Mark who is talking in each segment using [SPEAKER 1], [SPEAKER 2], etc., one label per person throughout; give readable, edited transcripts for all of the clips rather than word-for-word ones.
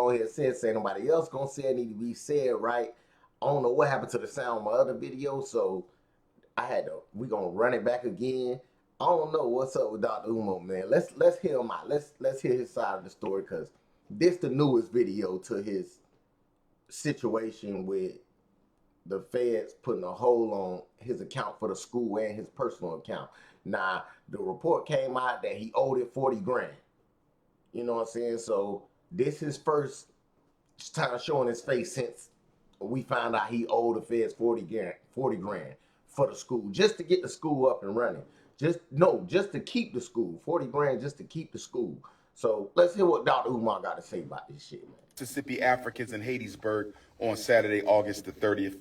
[SPEAKER 1] on here and say it, say nobody else gonna say it need to be said, right? I don't know what happened to the sound of my other video, so we gonna run it back again. I don't know what's up with Dr. Umar, man. Let's hear him out. Let's hear his side of the story, because this the newest video to his situation with the feds putting a hold on his account for the school and his personal account. Now, the report came out that he owed it 40 grand. You know what I'm saying? So this is first time showing his face since we found out he owed the feds 40 grand for the school, just to get the school up and running. Just to keep the school. 40 grand just to keep the school. So let's hear what Dr. Umar got to say about this shit, man.
[SPEAKER 2] Mississippi Africans in Hattiesburg on Saturday, August the 30th.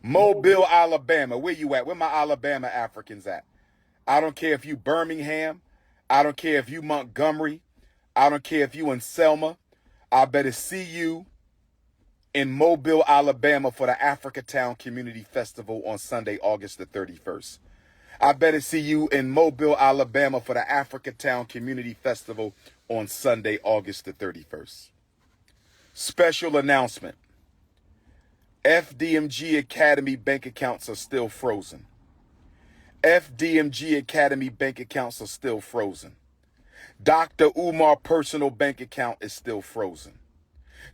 [SPEAKER 2] Mobile, Alabama. Where you at? Where my Alabama Africans at? I don't care if you Birmingham. I don't care if you Montgomery. I don't care if you in Selma. I better see you in Mobile, Alabama for the Africatown Community Festival on Sunday, August the 31st. I better see you in Mobile, Alabama for the Africatown Community Festival on Sunday, August the 31st. Special announcement. FDMG Academy bank accounts are still frozen. FDMG Academy bank accounts are still frozen. Dr. Umar personal bank account is still frozen.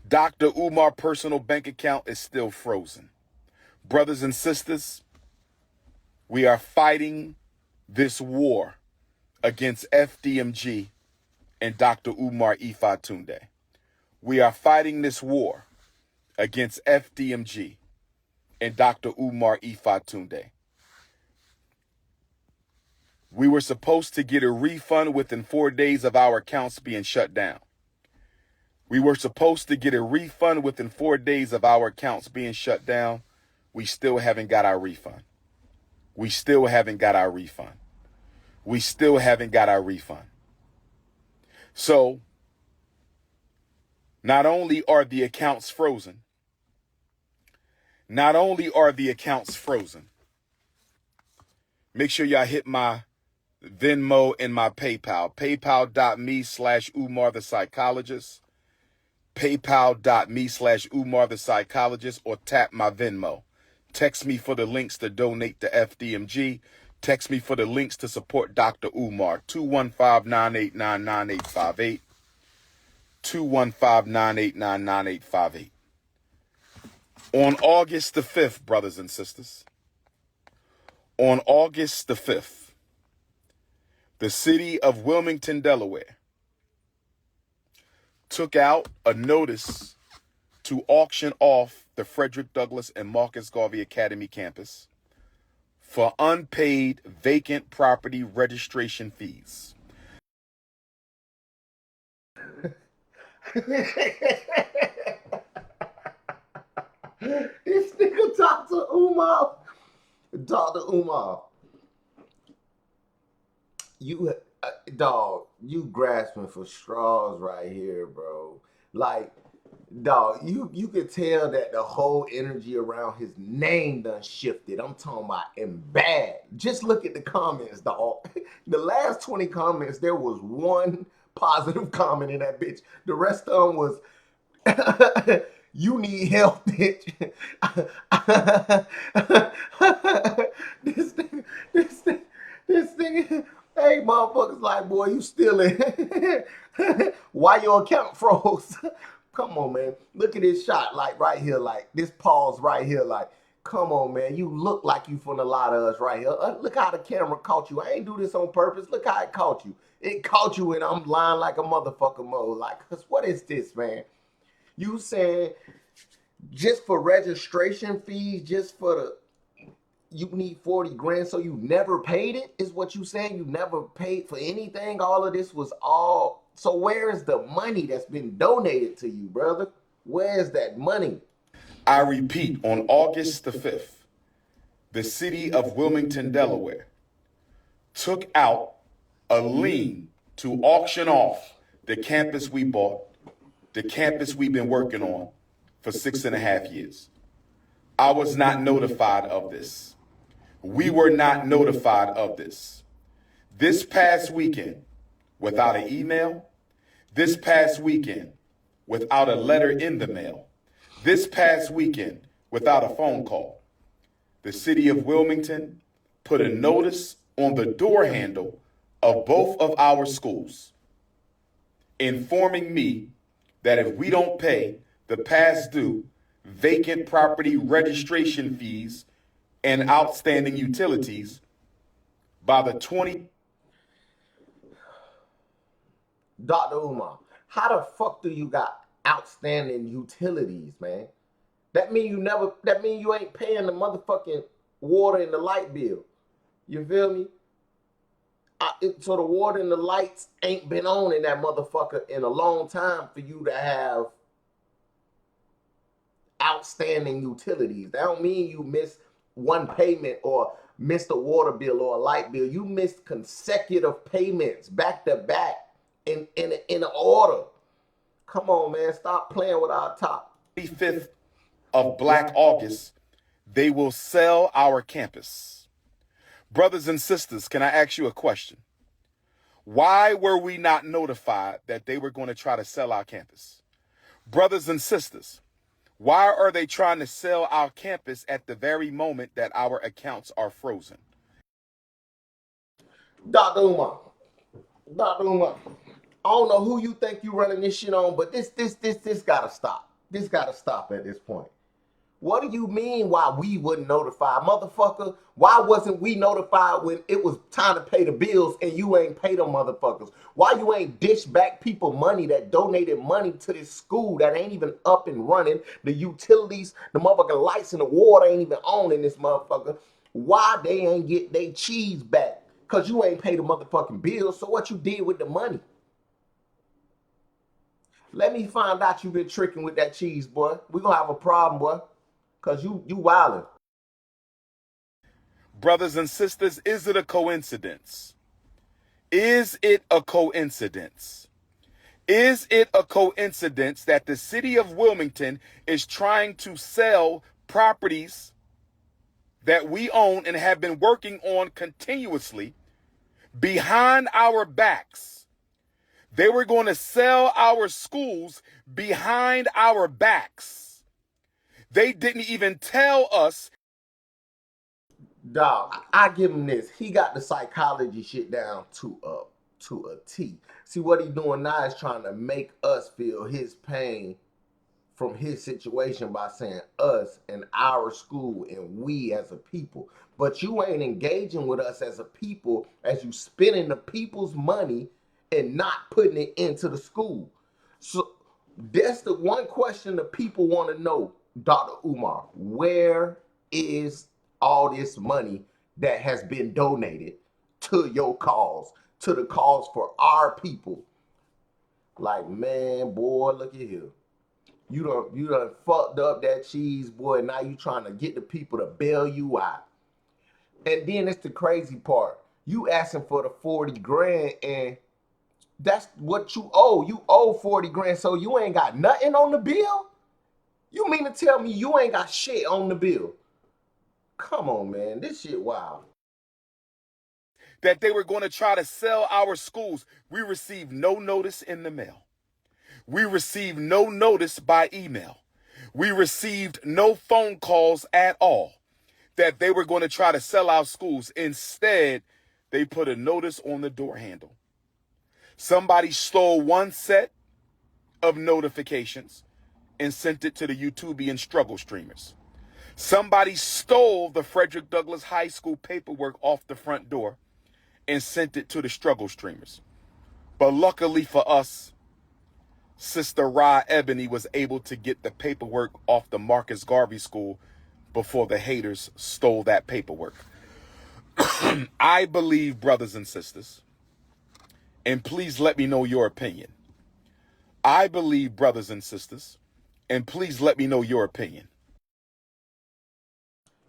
[SPEAKER 2] Dr. Umar personal bank account is still frozen. Brothers and sisters, we are fighting this war against FDMG and Dr. Umar Ifatunde. We are fighting this war against FDMG and Dr. Umar Ifatunde. We were supposed to get a refund within 4 days of our accounts being shut down. We were supposed to get a refund within 4 days of our accounts being shut down. We still haven't got our refund. We still haven't got our refund. We still haven't got our refund. So, not only are the accounts frozen, make sure y'all hit my Venmo and my PayPal. PayPal.me/Umar the Psychologist. PayPal.me/Umar the Psychologist, or tap my Venmo. Text me for the links to donate to FDMG. Text me for the links to support Dr. Umar. 215-989-9858. 215-989-9858. On August the 5th, brothers and sisters, on August the 5th, the city of Wilmington, Delaware, took out a notice to auction off the Frederick Douglass and Marcus Garvey Academy campus for unpaid vacant property registration fees.
[SPEAKER 1] This nigga Dr. Umar. Dr. Umar. You grasping for straws right here, bro. Like, dog, you could tell that the whole energy around his name done shifted. I'm talking about in bad. Just look at the comments, dog. The last 20 comments, there was one positive comment in that bitch. The rest of them was, you need help, bitch. This thing. Hey, motherfuckers, like, boy, you stealing. Why your account froze? Come on, man. Look at this shot, like, right here, like, this pause right here, like, come on, man. You look like you from a lot of us right here. Look how the camera caught you. I ain't do this on purpose. Look how it caught you. It caught you, and I'm lying like a motherfucker mode. Like, cause what is this, man? You saying just for registration fees, just for the, you need 40 grand, so you never paid it, is what you saying? You never paid for anything? All of this was all, so where is the money that's been donated to you, brother? Where is that money?
[SPEAKER 2] I repeat, on August the 5th, the city of Wilmington, Delaware, took out a lien to auction off the campus we bought, the campus we've been working on for 6.5 years. I was not notified of this. We were not notified of this. This past weekend, without an email, this past weekend, without a letter in the mail. This past weekend, without a phone call, the city of Wilmington put a notice on the door handle of both of our schools, informing me that if we don't pay the past due vacant property registration fees and outstanding utilities by the 20.
[SPEAKER 1] Dr. Umar, how the fuck do you got outstanding utilities, man? That mean you ain't paying the motherfucking water and the light bill. You feel me? So the water and the lights ain't been on in that motherfucker in a long time for you to have outstanding utilities. That don't mean you missed one payment or missed a water bill or a light bill. You missed consecutive payments back to back in order. Come on, man. Stop playing with our top.
[SPEAKER 2] 25th of Black August, they will sell our campus. Brothers and sisters, can I ask you a question? Why were we not notified that they were going to try to sell our campus? Brothers and sisters, why are they trying to sell our campus at the very moment that our accounts are frozen?
[SPEAKER 1] Dr. Umar, I don't know who you think you running this shit on, but this gotta stop. This gotta stop at this point. What do you mean why we wouldn't notify? Motherfucker, why wasn't we notified when it was time to pay the bills and you ain't pay them motherfuckers? Why you ain't dish back people money that donated money to this school that ain't even up and running? The utilities, the motherfucking lights and the water ain't even on in this motherfucker. Why they ain't get their cheese back? Because you ain't paid the motherfucking bills. So what you did with the money? Let me find out you been tricking with that cheese, boy. We gonna have a problem, boy. Because you wildin'.
[SPEAKER 2] Brothers and sisters, is it a coincidence? Is it a coincidence? Is it a coincidence that the city of Wilmington is trying to sell properties that we own and have been working on continuously behind our backs? They were going to sell our schools behind our backs. They didn't even tell us.
[SPEAKER 1] Dog, I give him this. He got the psychology shit down to a T. See, what he doing now is trying to make us feel his pain from his situation by saying us and our school and we as a people. But you ain't engaging with us as a people as you spending the people's money and not putting it into the school. So that's the one question the people want to know, Dr. Umar. Where is all this money that has been donated to your cause, to the cause for our people? Like, man, boy, look at here. You done fucked up that cheese, boy. Now you trying to get the people to bail you out. And then it's the crazy part. You asking for the 40 grand and that's what you owe. You owe 40 grand, so you ain't got nothing on the bill? You mean to tell me you ain't got shit on the bill? Come on, man. This shit wild.
[SPEAKER 2] That they were going to try to sell our schools. We received no notice in the mail. We received no notice by email. We received no phone calls at all that they were going to try to sell our schools. Instead, they put a notice on the door handle. Somebody stole one set of notifications and sent it to the YouTubian struggle streamers. Somebody stole the Frederick Douglass High School paperwork off the front door and sent it to the struggle streamers. But luckily for us, Sister Ra Ebony was able to get the paperwork off the Marcus Garvey School before the haters stole that paperwork. I believe, brothers and sisters, and please let me know your opinion. I believe, brothers and sisters, and please let me know your opinion.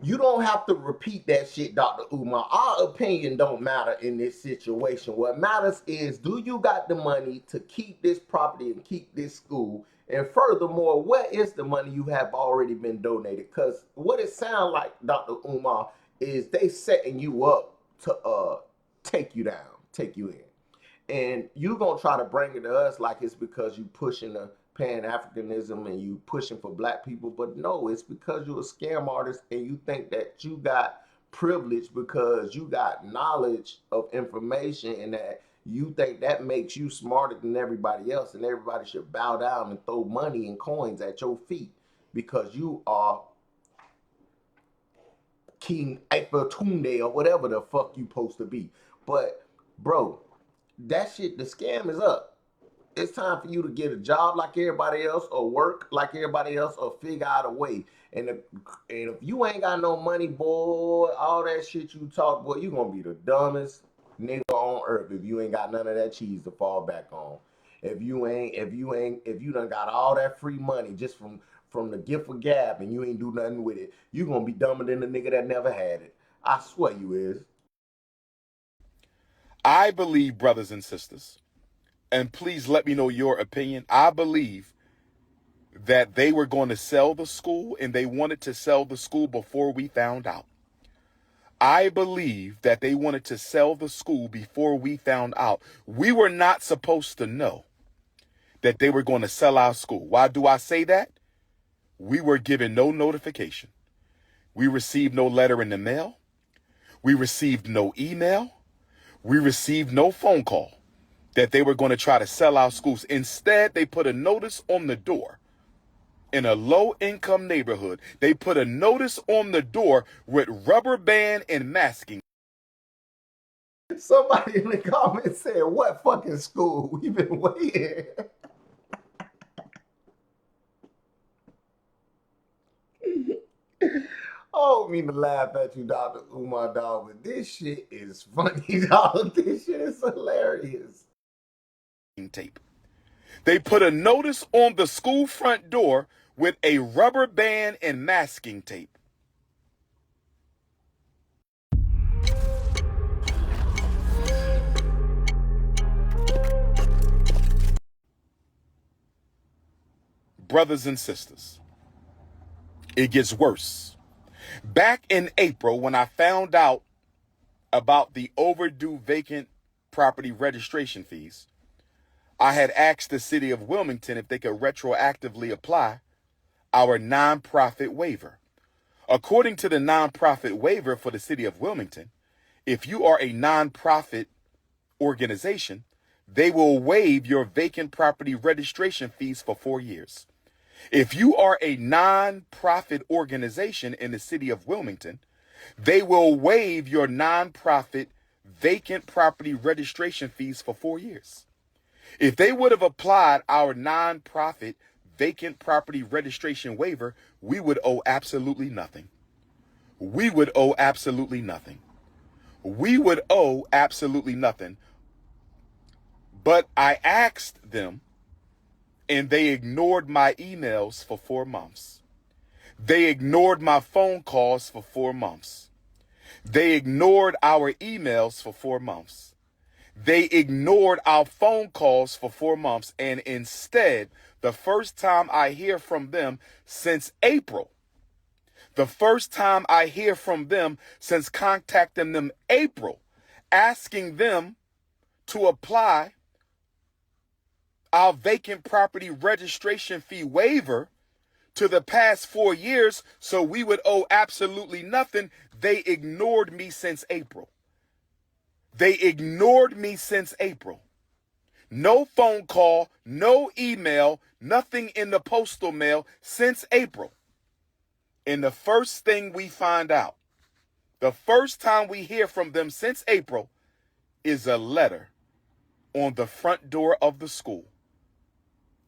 [SPEAKER 1] You don't have to repeat that shit, Dr. Umar. Our opinion don't matter in this situation. What matters is, do you got the money to keep this property and keep this school? And furthermore, where is the money you have already been donated? Because what it sounds like, Dr. Umar, is they setting you up to take you down, take you in. And you gonna try to bring it to us like it's because you pushing Pan-Africanism and you pushing for black people, but no, it's because you're a scam artist and you think that you got privilege because you got knowledge of information and that you think that makes you smarter than everybody else and everybody should bow down and throw money and coins at your feet because you are King Tunde or whatever the fuck you supposed to be. But bro, that shit, the scam is up. It's time for you to get a job like everybody else or work like everybody else or figure out a way. And if you ain't got no money, boy, all that shit you talk, boy, you gonna be the dumbest nigga on earth if you ain't got none of that cheese to fall back on. If you done got all that free money just from the gift of gab and you ain't do nothing with it, you gonna be dumber than the nigga that never had it. I swear you is.
[SPEAKER 2] I believe, brothers and sisters, and please let me know your opinion. I believe that they were going to sell the school and they wanted to sell the school before we found out. I believe that they wanted to sell the school before we found out. We were not supposed to know that they were going to sell our school. Why do I say that? We were given no notification. We received no letter in the mail. We received no email. We received no phone call that they were going to try to sell our schools. Instead, they put a notice on the door. In a low-income neighborhood, they put a notice on the door with rubber band and masking.
[SPEAKER 1] Somebody in the comments said, "What fucking school? We've been waiting." I don't mean to laugh at you, Dr. Umar, dog, but this shit is funny, dog. This shit is hilarious.
[SPEAKER 2] Tape. They put a notice on the school front door with a rubber band and masking tape. Brothers and sisters, it gets worse. Back in April, when I found out about the overdue vacant property registration fees, I had asked the city of Wilmington if they could retroactively apply our nonprofit waiver. According to the nonprofit waiver for the city of Wilmington, if you are a nonprofit organization, they will waive your vacant property registration fees for 4 years. If you are a nonprofit organization in the city of Wilmington, they will waive your nonprofit vacant property registration fees for 4 years. If they would have applied our nonprofit vacant property registration waiver, we would owe absolutely nothing. We would owe absolutely nothing. We would owe absolutely nothing. But I asked them, and they ignored my emails for 4 months. They ignored my phone calls for 4 months. They ignored our emails for 4 months. They ignored our phone calls for 4 months. And instead, the first time I hear from them since April, the first time I hear from them since contacting them April, asking them to apply our vacant property registration fee waiver to the past 4 years so we would owe absolutely nothing, they ignored me since April. They ignored me since April. No phone call, no email, nothing in the postal mail since April. And the first thing we find out, the first time we hear from them since April, is a letter on the front door of the school,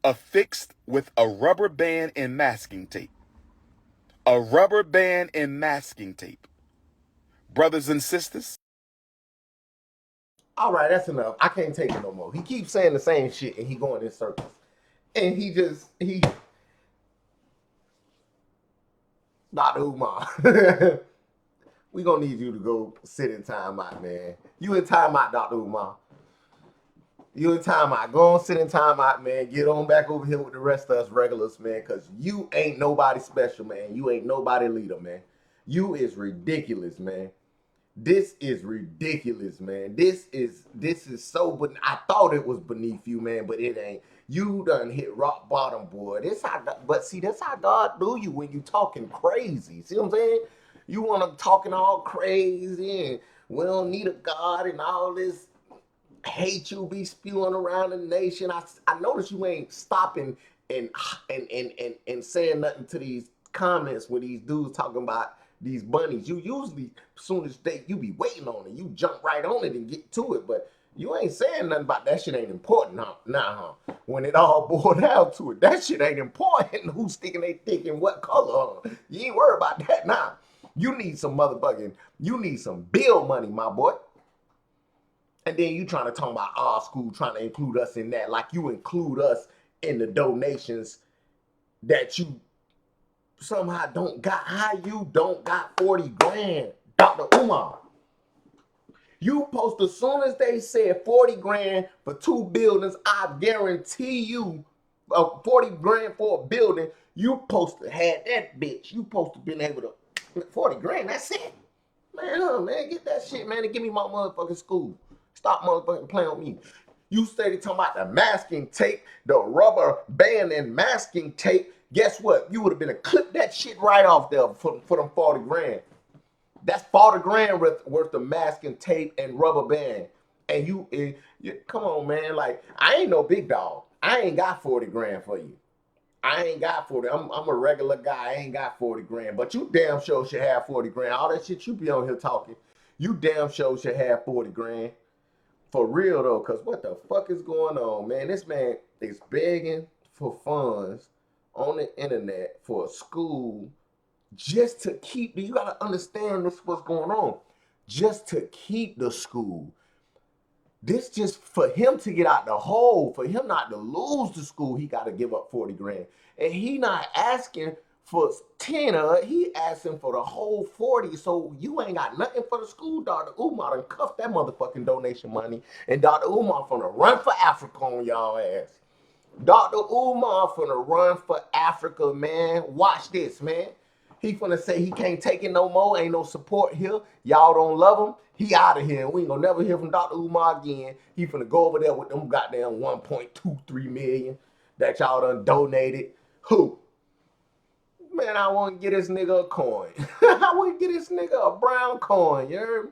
[SPEAKER 2] affixed with a rubber band and masking tape. A rubber band and masking tape. Brothers and sisters,
[SPEAKER 1] All right, that's enough. I can't take it no more. He keeps saying the same shit and he going in circles. And he Dr. Umar. We gonna need you to go sit in timeout, man. You in timeout, Dr. Umar. You in timeout. Go on, sit in timeout, man. Get on back over here with the rest of us regulars, man, because you ain't nobody special, man. You ain't nobody leader, man. You is ridiculous, man. This is ridiculous, man. This is so, but I thought it was beneath you, man, but it ain't. You done hit rock bottom, boy. But see, that's how God do you when you talking crazy. See what I'm saying? You want to talking all crazy and we don't need a God and all this hate you be spewing around the nation. I notice you ain't stopping and and saying nothing to these comments when these dudes talking about these bunnies. You usually, as soon as you be waiting on it, you jump right on it and get to it. But you ain't saying nothing about that shit ain't important, huh? Nah, huh? When it all boiled down to it, that shit ain't important. Who's sticking their dick in what color? Huh? You ain't worried about that now. You need some motherfucking, you need some bill money, my boy. And then you trying to talk about our school, trying to include us in that, like you include us in the donations that you somehow don't got. How you don't got 40 grand, Dr. Umar? You post as soon as they said 40 grand for 2 buildings, I guarantee you 40 grand for a building, you supposed to had that bitch. You supposed to been able to 40 grand, that's it. Man, get that shit, man, and give me my motherfucking school. Stop motherfucking playing with me. You started talking about the masking tape, the rubber band and masking tape. Guess what? You would have been to clip that shit right off there for them 40 grand. That's 40 grand worth of masking tape and rubber band. And you come on, man. Like, I ain't no big dog. I ain't got 40 grand for you. I ain't got 40. I'm a regular guy. I ain't got 40 grand. But you damn sure should have 40 grand. All that shit you be on here talking. You damn sure should have 40 grand. For real though, because what the fuck is going on, man? This man is begging for funds on the internet for a school just to keep, you gotta understand this what's going on. Just to keep the school. This just for him to get out the hole, for him not to lose the school, he got to give up 40 grand. And he not asking for 10 of it, he asking for the whole 40. So you ain't got nothing for the school. Dr. Umar done cuffed that motherfucking donation money. And Dr. Umar finna run for Africa on y'all ass. Dr. Umar finna run for Africa, man. Watch this, man. He finna say he can't take it no more. Ain't no support here. Y'all don't love him. He out of here. We ain't gonna never hear from Dr. Umar again. He finna go over there with them goddamn 1.23 million that y'all done donated. Who? Man, I want to get this nigga a coin. I want to get this nigga a brown coin, you heard me?